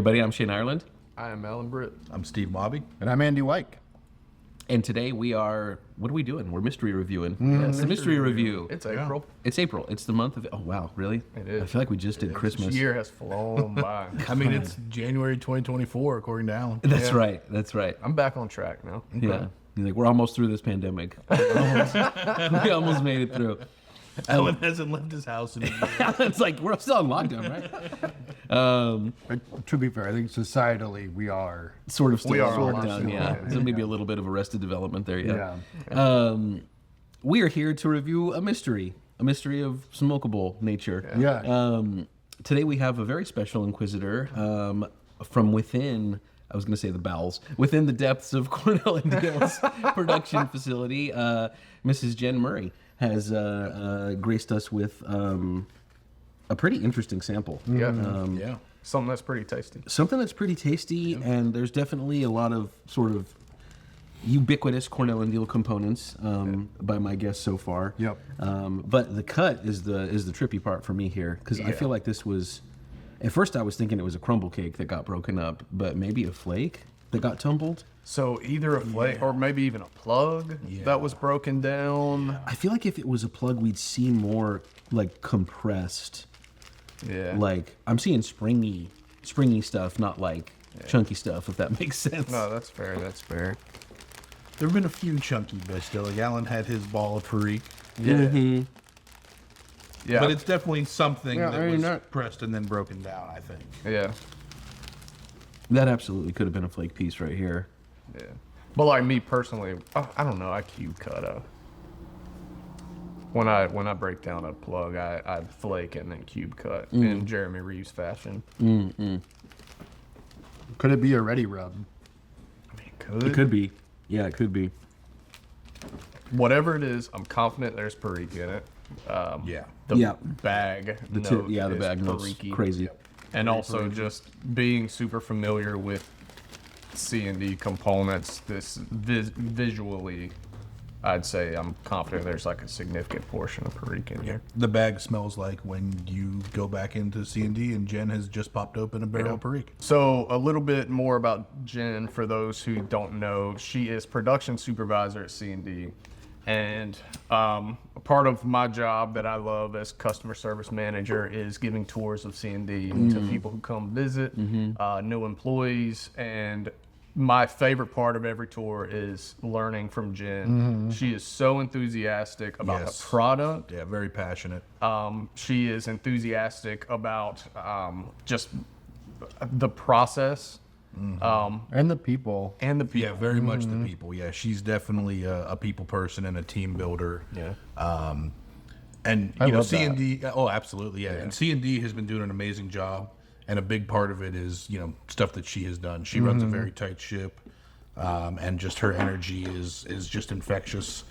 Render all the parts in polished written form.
everybody. I'm Shane Ireland. I am Alan Britt. I'm Steve Mobby. And I'm Andy Wyke. And today we are, what are we doing? We're mystery reviewing. It's the mystery review. It's April. It's April. It's the month of, oh wow, really? It is. I feel like we just did Christmas. This year has flown by. I mean, it's January 2024, according to Alan. That's Yeah. right. That's right. I'm back on track now. Yeah. He's like, we're almost through this pandemic. We almost made it through. Alan hasn't left his house in a year. It's like, we're still on lockdown, right? But to be fair, I think societally we are. Sort of still We are on on lockdown, lockdown, yeah. yeah. So maybe a little bit of arrested development there, yeah. Yeah. We are here to review a mystery of smokable nature. Yeah. Today we have a very special Inquisitor from within, I was going to say the bowels, within the depths of Cornell Diehl's production facility. Mrs. Jen Murray has graced us with a pretty interesting sample. Yeah. Yeah. Something that's pretty tasty. Something that's pretty tasty, and there's definitely a lot of sort of ubiquitous Cornell and Diehl components by my guess so far. Yep. But the cut is the trippy part for me here, because I feel like this was. At first, I was thinking it was a crumble cake that got broken up, but maybe a flake that got tumbled. So either a flake or maybe even a plug that was broken down. I feel like if it was a plug, we'd see more like compressed. Yeah. Like I'm seeing springy stuff, not like chunky stuff. If that makes sense. No, that's fair. That's fair. There have been a few chunky bits still. Like Alan had his ball of Perique. Yeah. Yeah. But it's definitely something Yeah, that I mean, was that- pressed and then broken down, I think. Yeah. That absolutely could have been a flake piece right here. Yeah. But like me personally, I don't know. I cube cut a. When I break down a plug, I flake and then cube cut in Jeremy Reeves fashion. Could it be a ready rub? I mean, It could be. Yeah, it could be. Whatever it is, I'm confident there's Perique in it. Yeah. The Yeah. bag. The note bag is notes Perique. crazy. And also just being super familiar with C&D components, this visually, I'd say I'm confident there's like a significant portion of Perique in here. The bag smells like when you go back into C&D and Jen has just popped open a barrel of Perique. So a little bit more about Jen for those who don't know. She is production supervisor at C&D. And a part of my job that I love as customer service manager is giving tours of C&D to people who come visit, new employees. And my favorite part of every tour is learning from Jen. She is so enthusiastic about Yes. the product. Yeah, very passionate. She is enthusiastic about just the process And the people. and the people. Yeah, very much the people. Yeah, she's definitely a people person and a team builder. Yeah. And I you know, love that. C&D. Oh, absolutely. Yeah. And C&D has been doing an amazing job, and a big part of it is stuff that she has done. She runs a very tight ship, and just her energy is just infectious.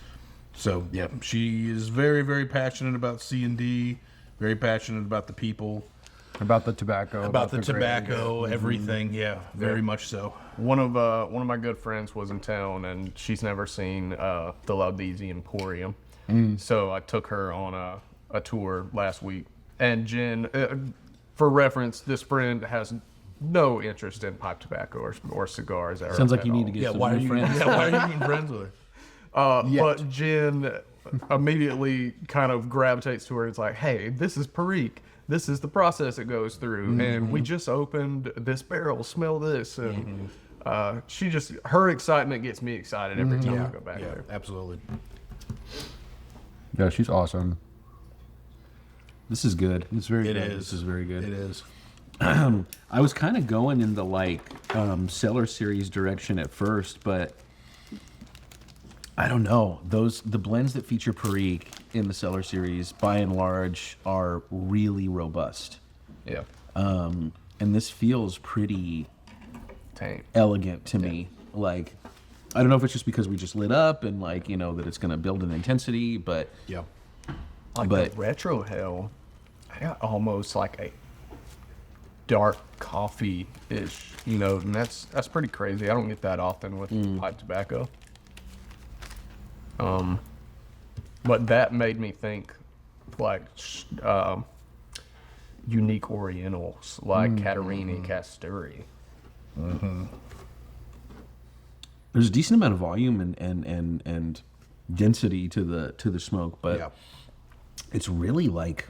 So yeah, she is very, very passionate about C&D. Very passionate about the people, About the tobacco. about the grain. tobacco, everything. Yeah, very much so. One of my good friends was in town, and she's never seen the Laudisi Emporium. So I took her on a tour last week. And Jen, for reference, this friend has no interest in pipe tobacco or cigars. Sounds like you need to get Yeah, some why are new you? friends. Yeah, why are you even friends with her? But Jen immediately kind of gravitates to her. It's like, hey, this is Perique. This is the process it goes through. And we just opened this barrel. Smell this. And her excitement gets me excited every time I go back Yeah, there. absolutely. Yeah, she's awesome. This is good. It's very It good. is. This is very good. It is. I was kind of going in the like Cellar Series direction at first, but I don't know. The blends that feature Perique in the Cellar Series, by and large, are really robust. Yeah. And this feels pretty Tank. elegant to me. Like, I don't know if it's just because we just lit up and like that it's gonna build in intensity, but Yeah. Like But- the retro hell, I got almost like a dark coffee-ish, and that's pretty crazy. I don't get that often with pipe tobacco. But that made me think, like, unique Orientals like Catarini, Casturi. There's a decent amount of volume and density to the smoke, but Yeah. it's really like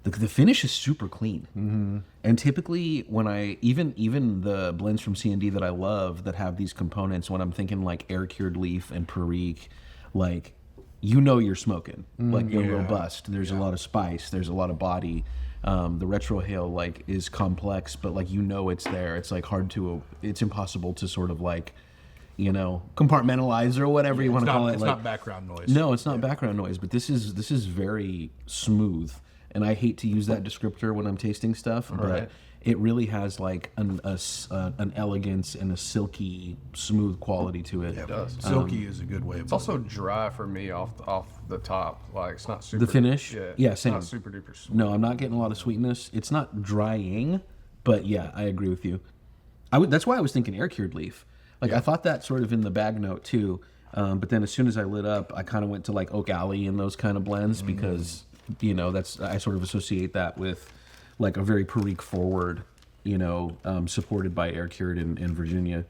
the finish is super clean. And typically when I even the blends from C&D that I love that have these components, when I'm thinking like air cured leaf and Perique, like you're smoking, like you're robust. There's a lot of spice. There's a lot of body. The retrohale like is complex, but like it's there. It's like it's impossible to sort of like compartmentalize or whatever you want to call it. It's like, not background noise. no, it's not background noise, but this is very smooth. And I hate to use that descriptor when I'm tasting stuff, but Right. it really has like an elegance and a silky, smooth quality to it. It does. Silky is a good way of It's also dry for me off the top. Like it's not super. The finish? Yeah, Yeah, it's same. not super duper sweet. No, I'm not getting a lot of sweetness. It's not drying, but yeah, I agree with you. That's why I was thinking air cured leaf. Like I thought that sort of in the bag note too, but then as soon as I lit up, I kind of went to like Oak Alley and those kind of blends because I sort of associate that with like a very Perique forward, supported by air cured in Virginia.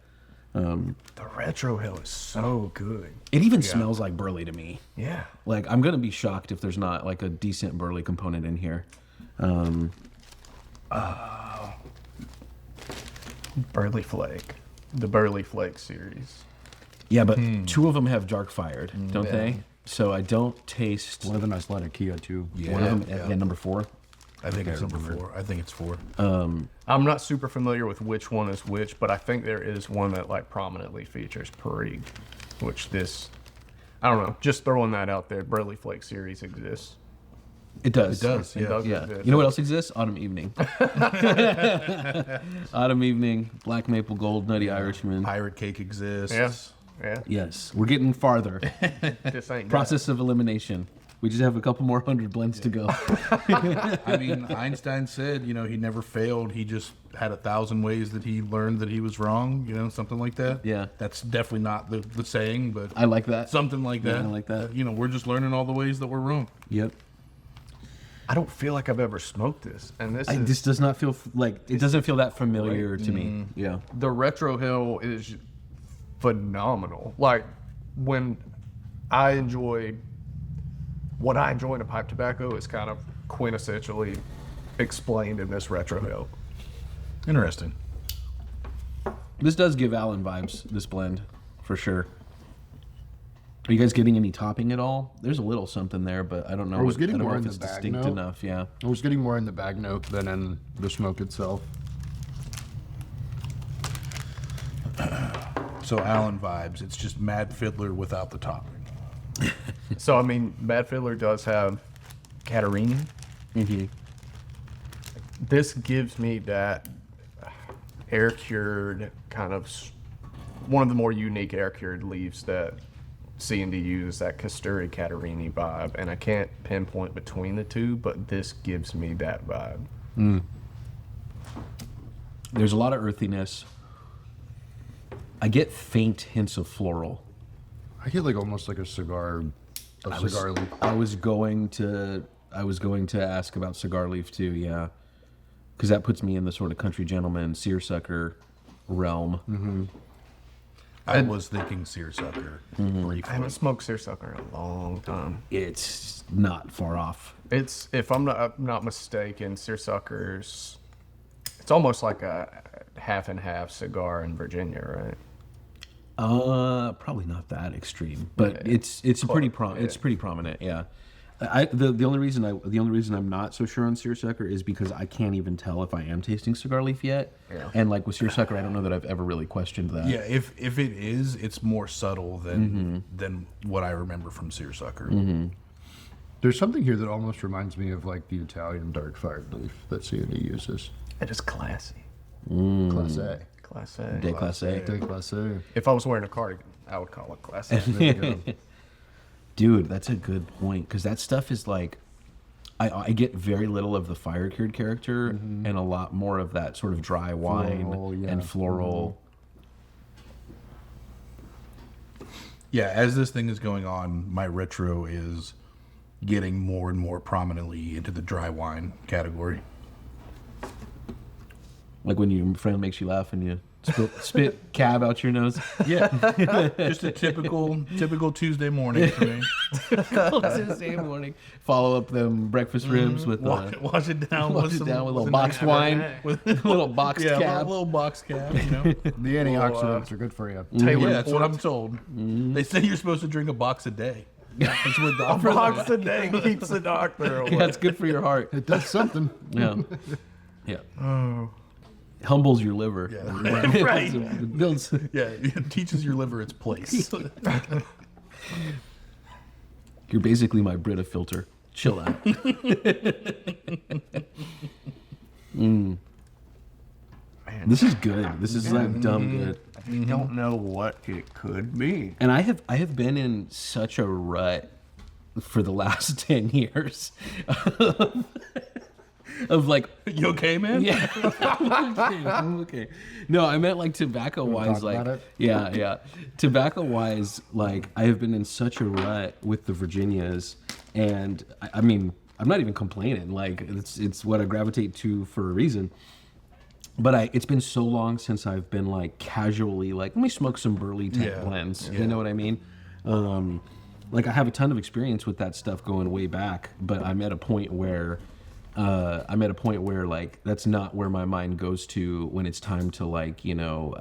The retrohale is so good. It even smells like burley to me. Yeah. Like I'm gonna be shocked if there's not like a decent burley component in here. Burley Flake. The Burley Flake series. Yeah, but two of them have dark fired, don't Yeah. they? So I don't taste One of them has Latakia too. one of them. Yeah, number 4. I think it's number 4. I think it's 4. I'm not super familiar with which one is which, but I think there is one that like prominently features Perique, which I don't know. Just throwing that out there. Burley Flake series exists. It does. It does. It Yeah. does Yeah. exist. You know what else exists? Autumn Evening. Autumn Evening, Black Maple Gold, Nutty Irishman. Pirate Cake exists. Yeah. Yeah. Yes, we're getting farther. This ain't Process of elimination. We just have a couple more hundred blends to go. I mean, Einstein said, he never failed. He just had 1,000 ways that he learned that he was wrong, something like that. Yeah. That's definitely not the saying, but I like that. something like that. Yeah, I like that. We're just learning all the ways that we're wrong. Yep. I don't feel like I've ever smoked this, and This does not feel like it doesn't feel that familiar to me. Yeah. the retrohale is phenomenal. Like when I enjoy what I enjoy in a pipe tobacco is kind of quintessentially explained in this retrohale. Interesting. This does give Alan vibes, this blend, for sure. Are you guys getting any topping at all? There's a little something there, but I don't know. I was getting I don't more know in if it's the bag distinct note. enough. Yeah. I was getting more in the bag note than in the smoke itself. So Alan vibes. It's just Mad Fiddler without the topping. So I mean, Mad Fiddler does have Catarini. Mm-hmm. This gives me that air cured kind of one of the more unique air cured leaves that C&D uses, that Casturi Catarini vibe, and I can't pinpoint between the two, but this gives me that vibe. There's a lot of earthiness. I get faint hints of floral. I get like almost like a cigar leaf. I was going to ask about cigar leaf too. Yeah, because that puts me in the sort of country gentleman seersucker realm. Mm-hmm. I was thinking seersucker briefly. I haven't smoked seersucker in a long time. It's not far off. It's, if I'm not mistaken, seersuckers, it's almost like a half and half cigar in Virginia, right? Probably not that extreme, but Yeah. it's pretty prominent. Yeah. The only reason I'm not so sure on seersucker is because I can't even tell if I am tasting cigar leaf yet. Yeah. And like with seersucker, I don't know that I've ever really questioned that. Yeah, if it is, it's more subtle than what I remember from seersucker. There's something here that almost reminds me of like the Italian dark fired leaf that C&D uses. It is classy. Class A. Class A. De classe. De Class A. If I was wearing a cardigan, I would call it class A. There you go. Dude, that's a good point because that stuff is like, I get very little of the fire cured character and a lot more of that sort of dry wine Floral, yeah. and floral. Yeah, as this thing is going on, my retro is getting more and more prominently into the dry wine category. Like when your friend makes you laugh and you spit cab out your nose. Yeah, just a typical Tuesday morning for me. Tuesday morning. Follow up them breakfast ribs with Wash it down wash with it some, down with a little some boxed nice wine, Cabernet. with a little boxed Yeah, cab. a little box cab. You know. The antioxidants are good for you. Taylor Yeah, that's what Port. I'm told. They say you're supposed to drink a box a day. That's what A doctors box a day keeps the doctor away. Yeah, it's good for your heart. It does something. Yeah, yeah. Humbles your liver. Yeah. Right. It builds. Yeah, it teaches your liver its place. You're basically my Brita filter. Chill out. This is good. This is like dumb good. I don't know what it could be. And I have been in such a rut for the last 10 years of like, You okay, man? yeah, I'm okay. No, I meant like tobacco wise, talk like about it? yeah. Tobacco wise, like I have been in such a rut with the Virginias, and I mean, I'm not even complaining. Like it's what I gravitate to for a reason. But it's been so long since I've been like casually like, let me smoke some burley type Yeah. blends. Yeah. You know what I mean? Like I have a ton of experience with that stuff going way back, but I'm at a point where like that's not where my mind goes to when it's time to like, you know,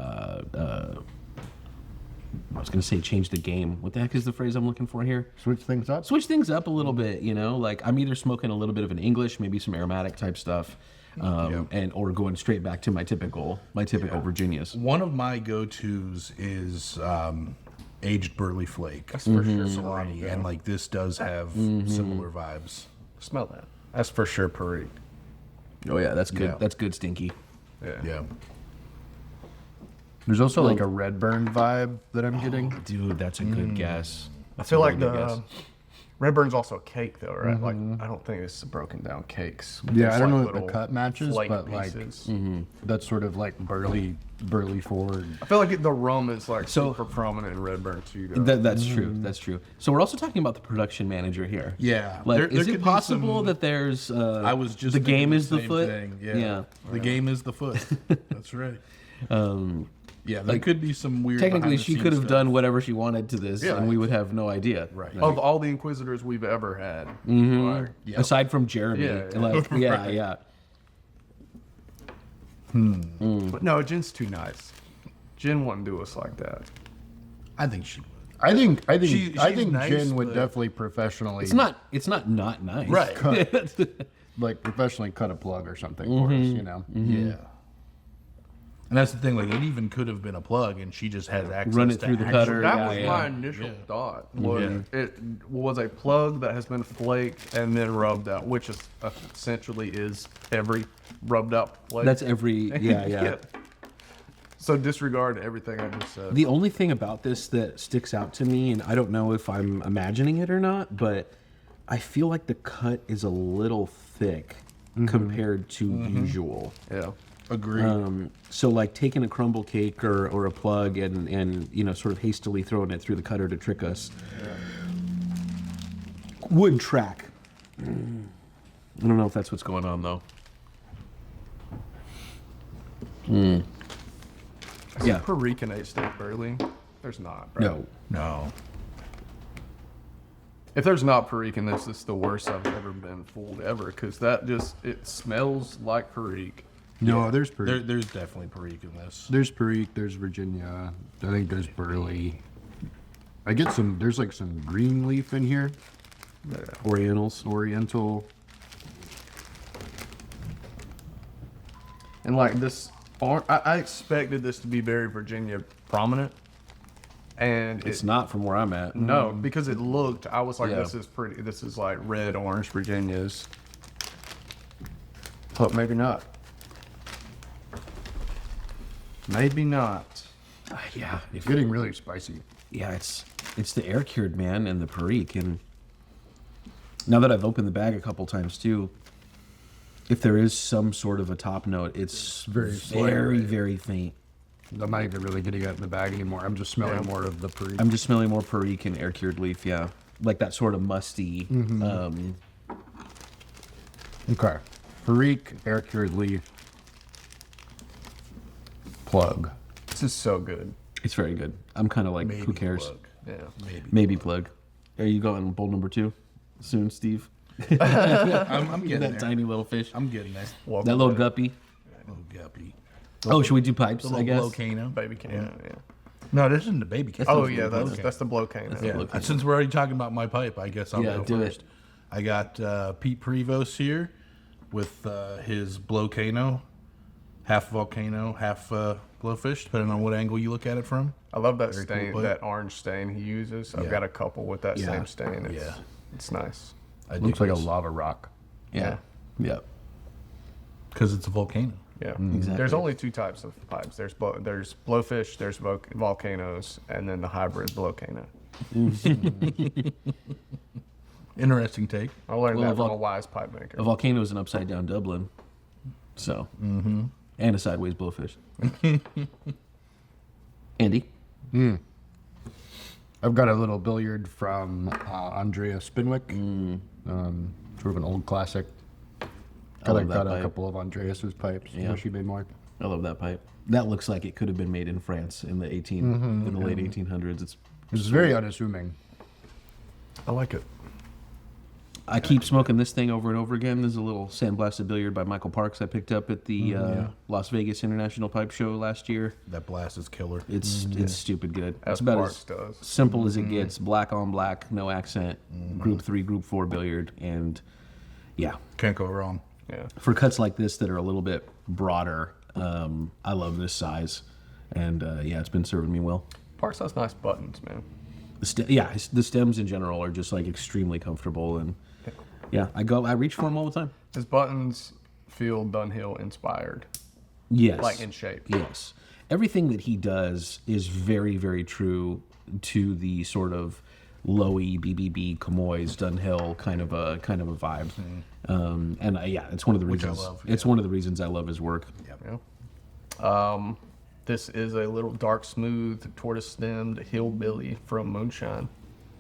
I was gonna say change the game. What the heck is the phrase I'm looking for here? Switch things up. Switch things up a little bit, you know. Like I'm either smoking a little bit of an English, maybe some aromatic type stuff, and or going straight back to my typical Virginias. One of my go-tos is aged burley flake. That's for sure. Salami, and like this does have similar vibes. Smell that. That's for sure Perique. Oh yeah, that's good. Yeah. That's good, stinky. Yeah. There's also like a red burn vibe that I'm getting. Dude, that's a good guess. I feel like really good the guess. Redburn's also a cake though, right? Like I don't think it's broken down cakes. Yeah, It's I don't like know if the little cut matches, flake but like pieces. that's sort of like burly forward. I feel like the rum is like So- super prominent in Redburn too. Though. That's true. That's true. So we're also talking about the production manager here. Yeah. Like, There is could it be possible some- that there's? I was just the thinking game is the same foot. thing. Yeah. Yeah. The game is the foot. That's right. Yeah, there like, could be some weird. Technically, she behind-the-scenes could have stuff. done whatever she wanted to this, Yeah. and we would have no idea. Right. Of all the Inquisitors we've ever had, like, Yep. Aside from Jeremy, Yeah, yeah. like yeah, Right. yeah. but no, Jen's too nice. Jen wouldn't do us like that. I think she would. I think She's nice, Jen would but- definitely professionally It's not nice. Right. like professionally cut a plug or something for us, you know. Yeah. And that's the thing. Like, it even could have been a plug, and she just has access. Run it to through the actual- cutter. That Yeah, was yeah. my initial thought. Was Yeah. it was a plug that has been flaked and then rubbed out, which is essentially is every rubbed out plate. That's every yeah. So disregard everything I just said. The only thing about this that sticks out to me, and I don't know if I'm imagining it or not, but I feel like the cut is a little thick compared to usual. Yeah. Agreed. So like taking a crumble cake or a plug and you know sort of hastily throwing it through the cutter to trick us would track. I don't know if that's what's going on though. Yeah. Perique and 8-state Burley. There's not. Right? No. No. If there's not Perique in this, it's the worst I've ever been fooled ever. Because that it smells like Perique. No, there's Perique. There's definitely Perique in this. There's Perique, there's Virginia. I think there's Burley. I get there's like some green leaf in here. Orientals. Oriental. And like this, I expected this to be very Virginia prominent. And It's not from where I'm at. No, because it looked, I was like, Yeah. this is pretty, this is like red, orange Virginias. But maybe not. Maybe not. Yeah. It's getting really spicy. Yeah, it's the air cured man and the Perique, and now that I've opened the bag a couple times too, if there is some sort of a top note, it's very, very faint. I'm not even really getting it in the bag anymore. I'm just smelling more of the Perique. I'm just smelling more Perique and air cured leaf. Yeah, like that sort of musty. Okay. Freak, air cured leaf, plug. This is so good. It's very good. I'm kind of like, Maybe who cares? plug. Yeah. Maybe plug. Are you going bowl number 2 soon, Steve? I'm getting That there. tiny little fish. I'm getting there. Welcome That little to guppy. Little guppy. Oh, should we do pipes? The I little guess. volcano. baby can. Yeah. No, this isn't the baby can. Oh yeah, that's the blowcano. Yeah. Since we're already talking about my pipe, I guess I'll Yeah, go do first. it. I got Pete Prevost here with his blowcano, half volcano, half blowfish, depending on what angle you look at it from. I love that Very cool stain, pipe. that orange stain he uses. I've Yeah. got a couple with that Yeah. same stain. It's, Yeah. it's nice. Looks like a lava rock. Yeah. Yeah. because it's a volcano. Yeah. Exactly. There's only 2 types of pipes. There's blowfish, there's volcanoes, and then the hybrid blowcano. Interesting take. I learned Well, that from a wise pipe maker. A volcano is an upside down Dublin. So. And a sideways blowfish. Andy? I've got a little billiard from Andrea Spinwick. Sort of an old classic. I love I've that got a pipe. couple of Andreas's pipes. Yeah. Wish he made more. I love that pipe. That looks like it could have been made in France in the in the late 1800s. It's It's very unassuming. I like it. I keep smoking this thing over and over again. There's a little sandblasted billiard by Michael Parks I picked up at the Las Vegas International Pipe Show last year. That blast is killer. It's stupid good. As It's about Parks as does. simple as it gets. Black on black, no accent. Group 3, Group 4 billiard, and yeah, Can't go wrong. Yeah. for cuts like this that are a little bit broader, I love this size, and yeah, it's been serving me well. Parks has nice buttons, man. The stems in general are just like extremely comfortable, and yeah, I reach for them all the time. His buttons feel Dunhill inspired, Yes, like in shape. Yes, everything that he does is very, very true to the sort of lowy BBB Camoys Dunhill kind of a vibe. And yeah, it's one of the Which I reasons. love, It's one of the reasons I love his work. Yeah. This is a little dark, smooth, tortoise-stemmed hillbilly from Moonshine.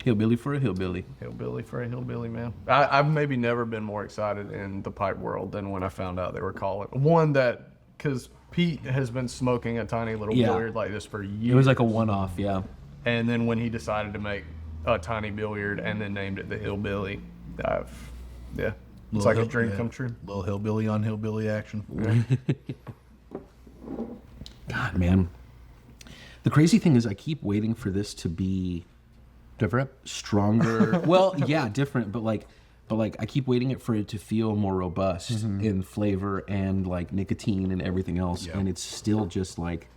Hillbilly for a hillbilly. Hillbilly for a hillbilly, man. I've maybe never been more excited in the pipe world than when I found out they were calling one that, because Pete has been smoking a tiny little Yeah. billiard like this for years. It was like a one-off, yeah. And then when he decided to make a tiny billiard and then named it the Hillbilly, yeah, it's like a dream come true. Little hillbilly on hillbilly action. God, man. The crazy thing is, I keep waiting for this to be Different? stronger. Well, yeah, different, but like I keep waiting for it to feel more robust in flavor and like nicotine and everything else, Yeah. and it's still just like,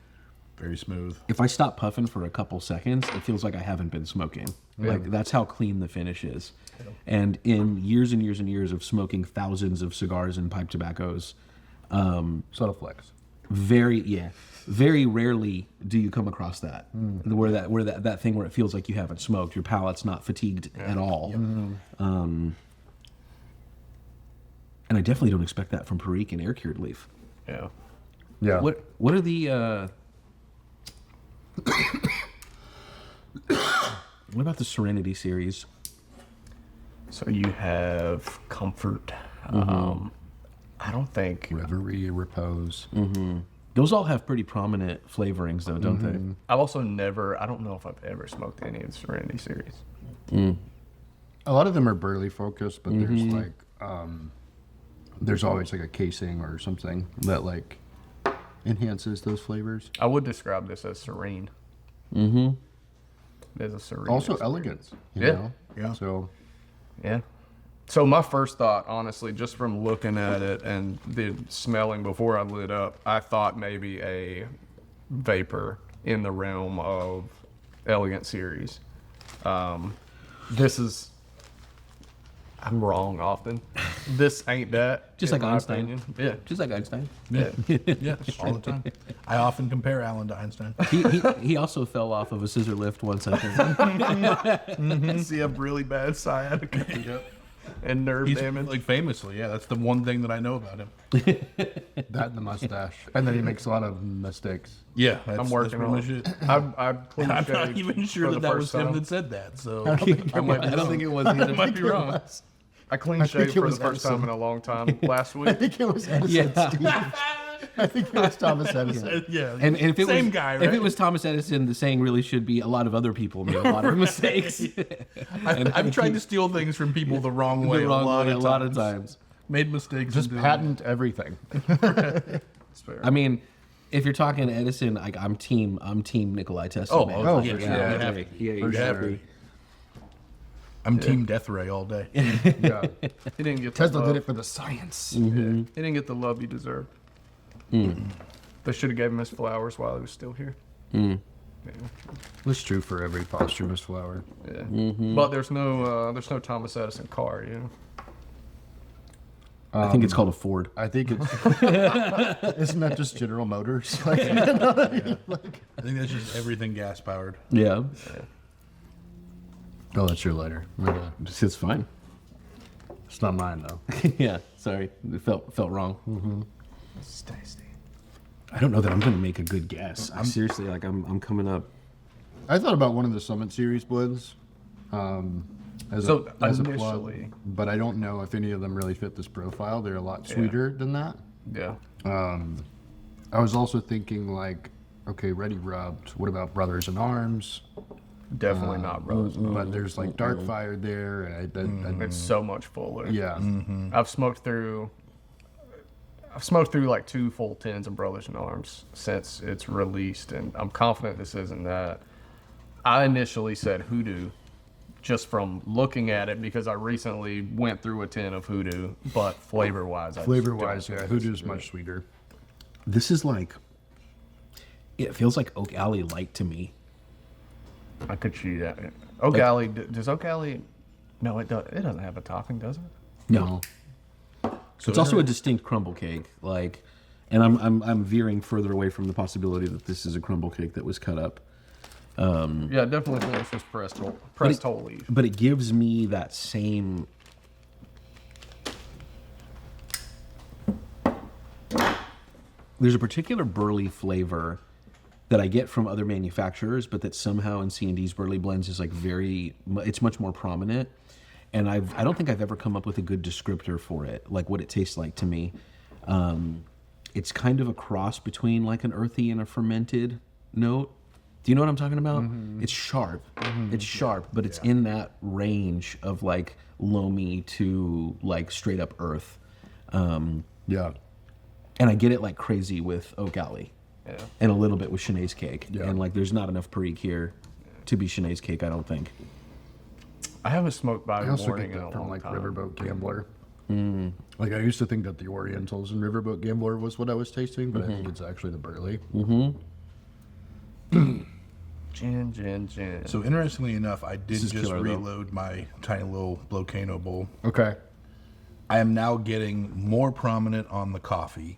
Very smooth. if I stop puffing for a couple seconds, it feels like I haven't been smoking. Like that's how clean the finish is. And in years and years and years of smoking thousands of cigars and pipe tobaccos, Subtle flex. very rarely do you come across that where that thing where it feels like you haven't smoked, your palate's not fatigued at all. And I definitely don't expect that from Perique and air cured leaf. Yeah. Yeah. What are the what about the Serenity series? So you have Comfort. I don't think. Reverie, repose. Those all have pretty prominent flavorings though, don't they? I've also never. I don't know if I've ever smoked any of the Serenity series. A lot of them are burley focused, but there's like, there's always like a casing or something that like enhances those flavors. I would describe this as serene. There's a serene. Also experience. elegant. You Yeah. know? Yeah. So Yeah. So my first thought, honestly, just from looking at it and the smelling before I lit up, I thought maybe a vapor in the realm of Elegant series. This is. I'm wrong often. This ain't that. Just in like my Einstein. opinion. Yeah. Just like Einstein. Yeah. Yeah. All the time. I often compare Alan to Einstein. He also fell off of a scissor lift once, I think. See a really bad sciatica. and nerve He's damage. like famously, yeah. That's the one thing that I know about him. That and the mustache. And then he makes a lot of mistakes. Yeah, I'm working on it. it. I've clean I'm shaved not even sure for that the that was first him time. that said that. So I don't think it was either. I might be wrong. I clean think shaved it for the was first time in a long time last I week. think it was Edison, Yeah. Steve. I think it was Thomas Edison. Yeah, And if it same was, guy, right? if it was Thomas Edison, the saying really should be a lot of other people made a lot of mistakes. I've tried to steal things from people the wrong way, The wrong way a lot of times. Made mistakes. Just in doing patent everything. It's fair. I mean, if you're talking Edison, I'm team Nikolai Tesla. Oh, man. oh, yeah, for yeah, sure. yeah, You have yeah, to. yeah, You yeah. have to. I'm Team Death Ray all day. Yeah. He didn't get Tesla the did love. it for the science. Yeah. He didn't get the love he deserved. Mm. They should have gave him his flowers while he was still here. Mm. Yeah. It's true for every posthumous flower. Yeah. Mm-hmm. But there's no Thomas Edison car, you know. I think it's called a Ford. I think it's. Isn't that just General Motors? Like, I think that's just everything gas powered. Yeah, oh, that's your lighter. it's fine. It's not mine though. Yeah, sorry, it felt wrong. It's tasty. I don't know that I'm gonna make a good guess. I'm seriously like I'm coming up. I thought about one of the Summit Series blends. As So, a plug, initially- but I don't know if any of them really fit this profile. They're a lot sweeter than that. Yeah. I was also thinking like, okay, Ready Rubbed. What about Brothers in Arms? Definitely not rose. But there's like Dark Fire there, and It's so much fuller. yeah, I've smoked through like 2 full tins of Brothers in Arms since it's released, and I'm confident this isn't that. I initially said Hoodoo just from looking at it because I recently went through a tin of Hoodoo, but flavor-wise, I flavor just wise, don't yeah, think Hoodoo's it's much sweeter. This is like. It feels like Oak Alley light to me. I could see that. Oak Alley, does Oak Alley? No, it doesn't have a topping, does it? No. So It's also a distinct crumble cake, like, and I'm veering further away from the possibility that this is a crumble cake that was cut up. Yeah, definitely think it's just pressed whole leaf. But it gives me that same. There's a particular burley flavor that I get from other manufacturers, but that somehow in C&D's burley blends is like it's much more prominent. And I don't think I've ever come up with a good descriptor for it, like what it tastes like to me. It's kind of a cross between like an earthy and a fermented note. Do you know what I'm talking about? It's sharp. It's sharp, but it's in that range of like loamy to like straight up earth. Yeah, And I get it like crazy with Oak Alley. Yeah. And a little bit with Shanae's cake. Yeah. And like there's not enough Perique here to be Shanae's cake, I don't think. I haven't smoked by I the also morning get in a that from long like time. Riverboat Gambler. Like I used to think that the Orientals and Riverboat Gambler was what I was tasting, but I think it's actually the burley. Gin. So interestingly enough, I did is just killer, though. reload my tiny little volcano bowl. Okay. I am now getting more prominent on the coffee,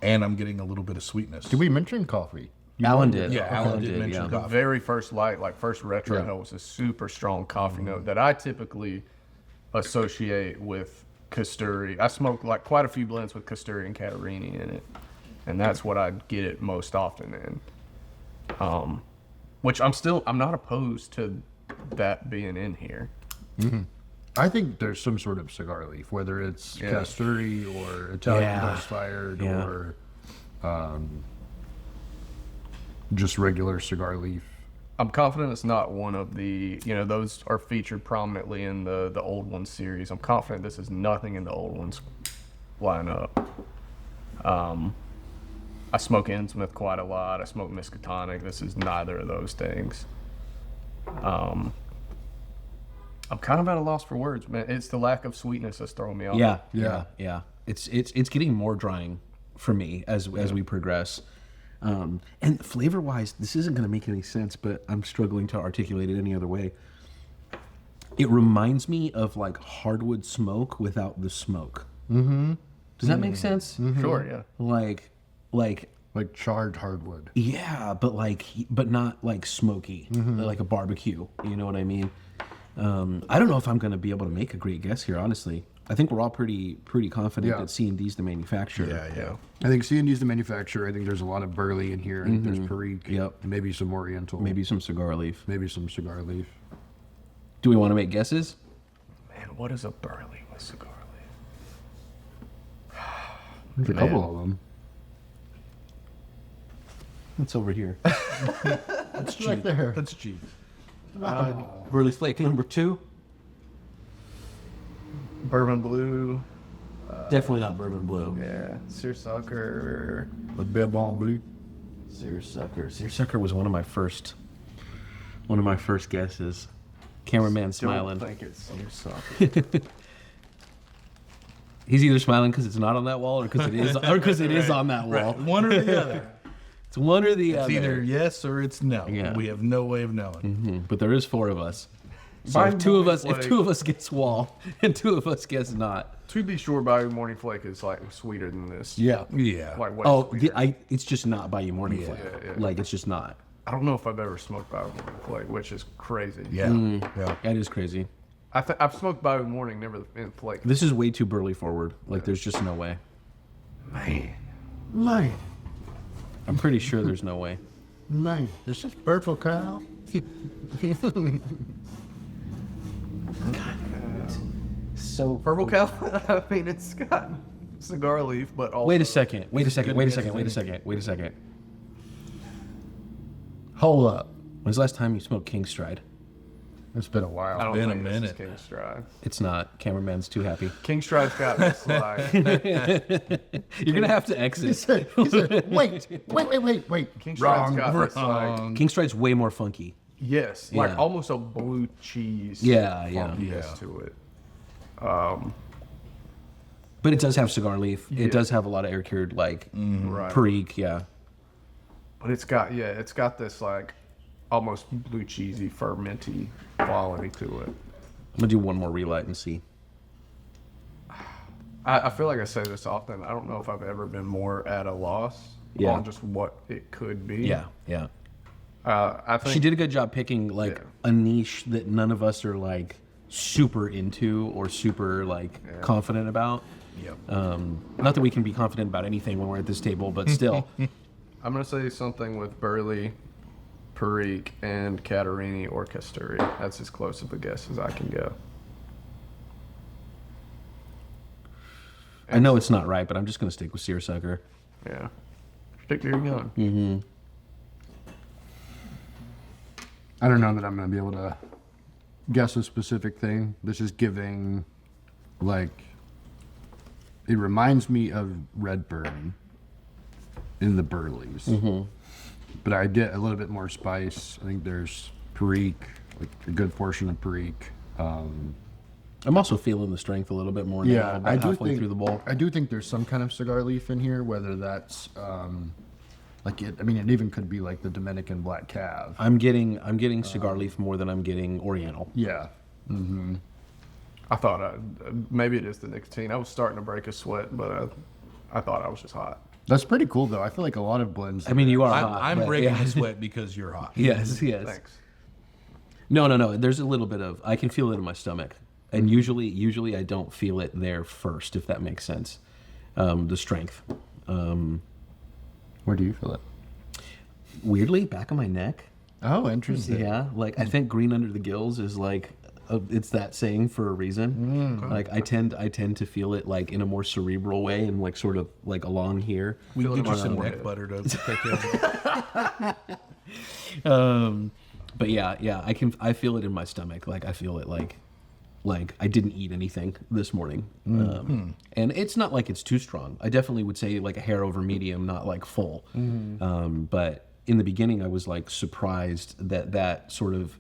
and I'm getting a little bit of sweetness. Did we mention coffee? Alan did. Yeah, Alan did mention yeah. The coffee. very first light, like first retro Yeah. note, was a super strong coffee note that I typically associate with Casturi. I smoke like quite a few blends with Casturi and Catarini in it, and that's what I get it most often in. Which I'm not opposed to that being in here. I think there's some sort of cigar leaf, whether it's Yeah. Casturi or Italian Yeah. dust fired Yeah. or just regular cigar leaf. I'm confident it's not one of the, those are featured prominently in the Old Ones series. I'm confident this is nothing in the Old Ones lineup. I smoke Innsmouth quite a lot. I smoke Miskatonic. This is neither of those things. I'm kind of at a loss for words, man. It's the lack of sweetness that's throwing me off. Yeah. It's getting more drying for me as we progress. And flavor wise, this isn't going to make any sense, but I'm struggling to articulate it any other way. It reminds me of like hardwood smoke without the smoke. Does that make sense? Sure, yeah. Like Like charred hardwood. yeah, but not like smoky, like a barbecue. You know what I mean? I don't know if I'm going to be able to make a great guess here, honestly. I think we're all pretty confident Yeah. that C&D's the manufacturer. Yeah. I think C&D's the manufacturer. I think there's a lot of burley in here. I think there's Perique. Yep. And maybe some Oriental. Maybe some cigar leaf. Maybe some cigar leaf. Do we want to make guesses? Man, what is a burley with cigar leaf? There's a Man. couple of them. It's over here. That's cheap. Right there. That's cheap. Burley Flake number 2. Bourbon blue. Definitely not bourbon blue. Yeah. Seersucker. The Bourbon Bleu. Seersucker. Seersucker was one of my first guesses. Cameraman smiling. Don't think it's seersucker. He's either smiling because it's not on that wall or because it is, or because it is on that wall. One or the other. It's one or the It's other. either yes or it's no. Yeah. We have no way of knowing. But there is 4 of us. So By if two of morning us guess wall and 2 of us guess not. To be sure, Bayou Morning Flake is like sweeter than this. Yeah. Yeah. Like way Oh, sweeter. it's just not Bayou Morning Flake. Yeah. Like it's just not. I don't know if I've ever smoked Bayou Morning Flake, which is crazy. Yeah. Yeah. That is crazy. I've smoked Bayou Morning, never in Flake. This is way too burly forward. Like there's just no way. Man. I'm pretty sure there's no way. Man. This is purple cow. So Purple Cow. I mean, it's got cigar leaf, but also. Wait a second. Wait a second. good Wait a guess, second. Wait a isn't second. Wait a second. Hold up. When's the last time you smoked King Stride? It's been a I while. don't Been a think this is minute. King Stride. It's not. Cameraman's too happy. King Stride's got this like. You're gonna have to exit. He said, wait. King Stride's got this like. Wrong. King Stride's way more funky. Yes, like Yeah. almost a blue cheese. Yeah. funkiness Yeah. to it. But it does have cigar leaf. Yeah. It does have a lot of air cured like Right. Perique. Yeah. But it's got this like almost blue cheesy fermenty quality to it. I'm gonna do one more relight and see. I feel like I say this often. I don't know if I've ever been more at a loss Yeah. on just what it could be. Yeah. I think She did a good job picking like Yeah. a niche that none of us are like super into or super like confident about. Yep. Not that we can be confident about anything when we're at this table, but still. I'm gonna say something with Burley, Perique, and Catarini or Casturi. That's as close of a guess as I can go. I know it's not right, but I'm just gonna stick with Seersucker. Yeah. Stick to your gun. I don't know that I'm going to be able to guess a specific thing. This is giving, like, it reminds me of Redburn in the Burleys. But I get a little bit more spice. I think there's Perique, like a good portion of Perique. I'm also feeling the strength a little bit more now. Yeah, about halfway through the bowl. I do think there's some kind of cigar leaf in here, whether that's like it. I mean, it even could be like the Dominican Black Cav. I'm getting cigar leaf more than I'm getting Oriental. Yeah, I thought maybe it is the nicotine. I was starting to break a sweat, but I thought I was just hot. that's pretty cool though. I feel like a lot of blends. I mean, you are hot. I'm but breaking yeah. a sweat because you're hot. Yes. Thanks. No. There's a little bit of. I can feel it in my stomach, and usually I don't feel it there first, if that makes sense. The strength. Where do you feel it? Weirdly, back of my neck. Oh, interesting. Yeah, like I think green under the gills is like it's that saying for a reason. Like I tend to feel it like in a more cerebral way and like sort of like along here. We Feel it get you on some the neck butter to take care of it. But yeah, I feel it in my stomach. Like I feel it like I didn't eat anything this morning. And it's not like it's too strong. I definitely would say like a hair over medium, not like full. But in the beginning, I was like surprised that sort of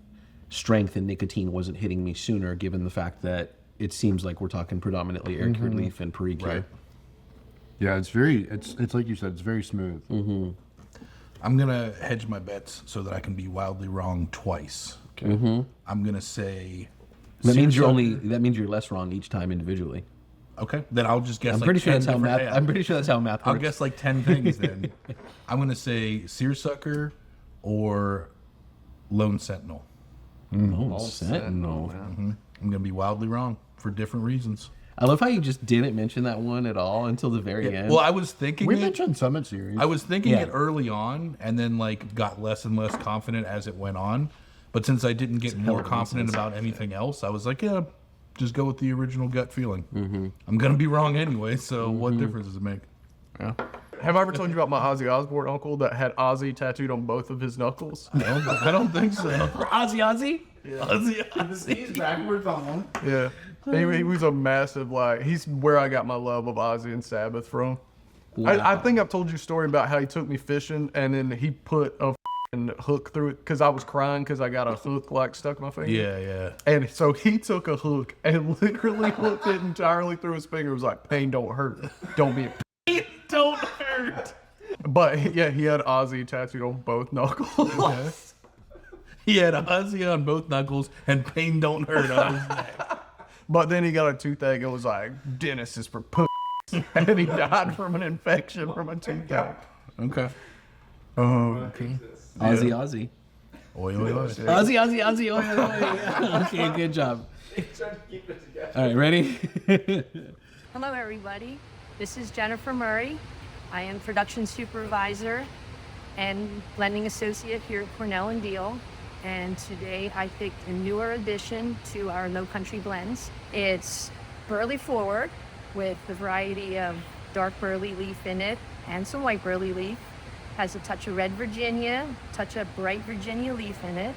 strength and nicotine wasn't hitting me sooner, given the fact that it seems like we're talking predominantly air cured leaf and Perique here. Yeah, it's very. It's like you said. It's very smooth. I'm gonna hedge my bets so that I can be wildly wrong twice. Okay. I'm gonna say. That means Seersucker- that means you're less wrong each time individually. Okay, then I'll just guess. I'm like pretty sure 10 that's how different- math. yeah. I'm pretty sure that's how math works. I'll guess like 10 things then. I'm gonna say Seersucker or Lone Sentinel. Oh, Sentinel. man. I'm gonna be wildly wrong for different reasons. I love how you just didn't mention that one at all until the very end. Well, I was thinking We it. mentioned Summit Series. I was thinking Yeah. it early on, and then like got less and less confident as it went on. But since I didn't get more confident about anything else, I was like, yeah, just go with the original gut feeling. Mm-hmm. I'm gonna be wrong anyway, so what difference does it make? Yeah. Have I ever told you about my Ozzy Osbourne uncle that had Ozzy tattooed on both of his knuckles? I don't think so. Ozzy? He's backwards on one. Yeah. He was a massive, like, he's where I got my love of Ozzy and Sabbath from. I think I've told you a story about how he took me fishing and then he put a hook through it because I was crying because I got a hook like stuck in my finger. Yeah. And so he took a hook and literally hooked it entirely through his finger. It was like, pain don't hurt. Don't be Don't hurt. But yeah, he had Ozzy tattooed on both knuckles. He had Ozzy on both knuckles and pain don't hurt on his neck. But then he got a toothache and was like, Dennis is for pussies. And he died from an infection from a toothache. Okay. Okay. Ozzy. Oi, oi, oi. Ozzy. Oi, oi, oi. Okay, good job. All right, ready? Hello, everybody. This is Jennifer Murray. I am production supervisor and blending associate here at Cornell Diehl. And today I picked a newer addition to our Low Country blends. It's burley forward with a variety of dark burley leaf in it and some white burley leaf. Has a touch of red Virginia, touch of bright Virginia leaf in it.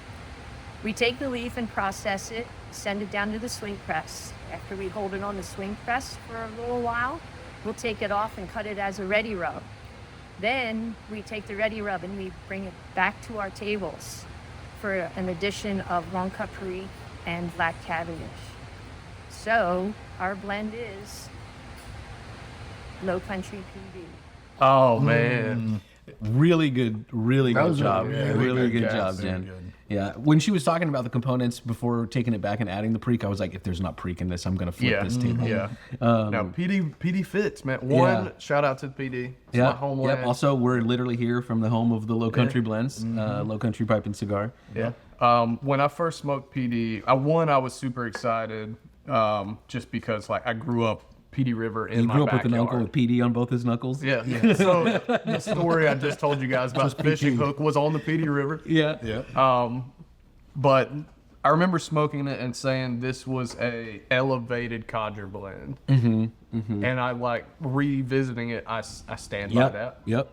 We take the leaf and process it, send it down to the swing press. After we hold it on the swing press for a little while, we'll take it off and cut it as a ready rub. Then we take the ready rub and we bring it back to our tables for an addition of long cut perique and black Cavendish. So our blend is Low Country PD. Oh, man. Really good was a job. really Good good job, guess. Jen. Very good. Yeah, when she was talking about the components before taking it back and adding the preek, I was like, if there's not preek in this, I'm gonna flip Yeah. this table. Yeah. No, PD fits, man. Yeah. Shout out to the PD. It's my Yeah. homeland. Yep. Also, we're literally here from the home of the Low Country blends, Low Country Pipe and Cigar. Yeah. When I first smoked PD, I was super excited just because, like, I grew up PD River in You my grew up backyard. with an uncle with PD on both his knuckles. Yeah. So the story I just told you guys about fishing hook was on the PD River. Yeah. Yeah. But I remember smoking it and saying this was a elevated codger blend. And I like revisiting it. I stand by that. Yep.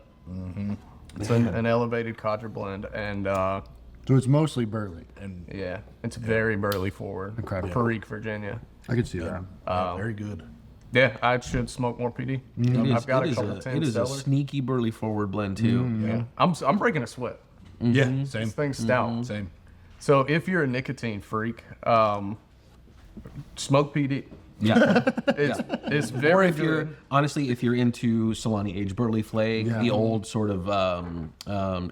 It's an elevated codger blend, and So it's mostly burley. And yeah, it's very burley forward. Okay. Perique, Virginia. I could see that. very good. Yeah, I should smoke more PD. I've got a couple It is a sellers. sneaky burly forward blend too. Yeah. I'm breaking a sweat. Yeah, same. This thing's stout. Same. So if you're a nicotine freak, smoke PD. Yeah. It's Or very if you're good. honestly, if you're into Solani aged burley flake, Yeah. the old sort of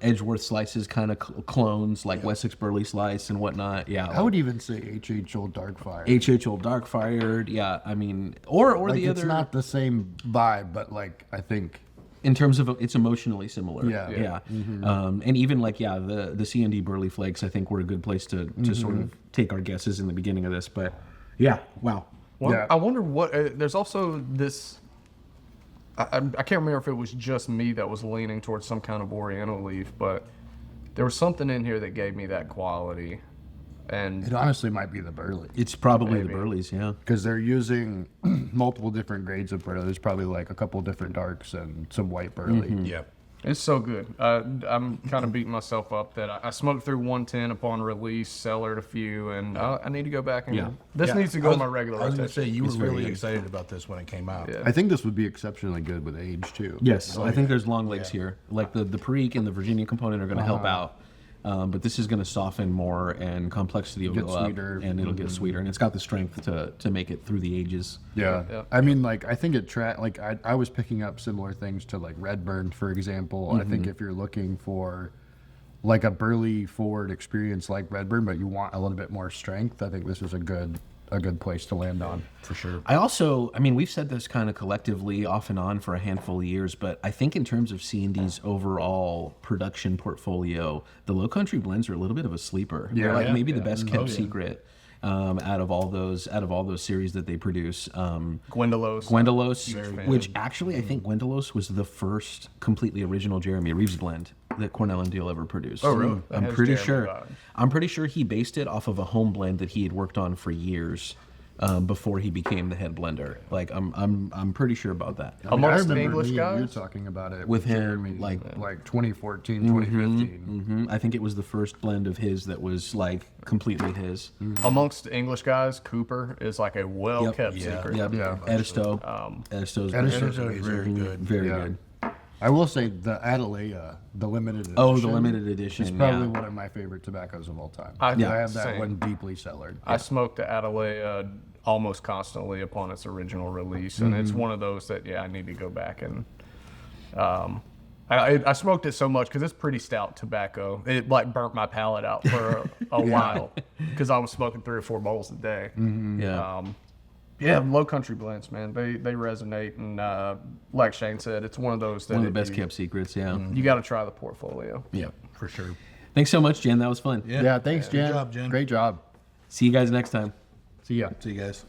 Edgeworth slices kind of clones like Wessex burley slice and whatnot. Yeah. I would even say HH Old Darkfire. HH Old Dark Fired. Yeah. I mean, or like the it's other. not the same vibe, but like I think In terms of it's emotionally similar. Yeah. Yeah. And even like the C and D burley flakes, I think were a good place to sort of take our guesses in the beginning of this. But yeah. Wow. Well, Yeah. I wonder what. There's also this. I can't remember if it was just me that was leaning towards some kind of Oriental leaf, but there was something in here that gave me that quality, and it honestly might be the burley It's probably Maybe. the burleys. Yeah. because they're using multiple different grades of burley. There's probably like a couple different darks and some white burley. Yeah. it's so good. I'm kind of beating myself up that I smoked through 110 upon release, cellared a few, and I need to go back and Yeah. this Yeah. needs to go on my regular I was gonna rotation. say you were It's very really good. excited about this when it came out. Yeah. I think this would be exceptionally good with age too. Yes, I think there's long legs here. Like the Perique and the Virginia component are going to help out, but this is going to soften more and complexity will Get go sweeter. up, and it'll get sweeter, and it's got the strength to make it through the ages. Yeah. Yeah. I mean, like, I think I was picking up similar things to like Redburn, for example. I think if you're looking for like a burly forward experience like Redburn, but you want a little bit more strength, I think this is a good a good place to land on for sure. I mean, we've said this kind of collectively off and on for a handful of years, but I think in terms of C&D's overall production portfolio, the Low Country blends are a little bit of a sleeper. Yeah. They're like Yeah. maybe the best kept Oh, yeah. secret out of all those series that they produce. Gwendolos. Gwendolos, which actually I think Gwendolos was the first completely original Jeremy Reeves blend that Cornell and Diehl ever produced. Oh, really? That I'm has pretty Jeremy sure. vibe. I'm pretty sure he based it off of a home blend that he had worked on for years before he became the head blender. Like I'm pretty sure about that. I mean, I Amongst the remember English you guys? talking about it With him, Jeremy, like 2014, 2015. I think it was the first blend of his that was like completely his. Amongst the English guys, Cooper is like a well-kept Yeah. secret. Yep. Yeah. Edisto. Edisto's Edisto's Edisto's very good. very Yeah. good. I will say the Atalaya, the limited edition. Oh, the limited edition. is probably yeah. one of my favorite tobaccos of all time. I- I Yeah. have that Same. one deeply cellared. I smoked the Atalaya almost constantly upon its original release, and it's one of those that I need to go back and. I smoked it so much because it's pretty stout tobacco. It like burnt my palate out for a while because I was smoking 3 or 4 bowls a day. Yeah. Yeah, Low Country blends, man, they resonate, and like Shane said, it's one of those that One of the if best kept secrets. Yeah. you got to try the portfolio. Yeah. For sure. Thanks so much, Jen. That was fun. Yeah, thanks, Good Jen. job, Jen. Great job. See you guys next time. See ya. See you guys.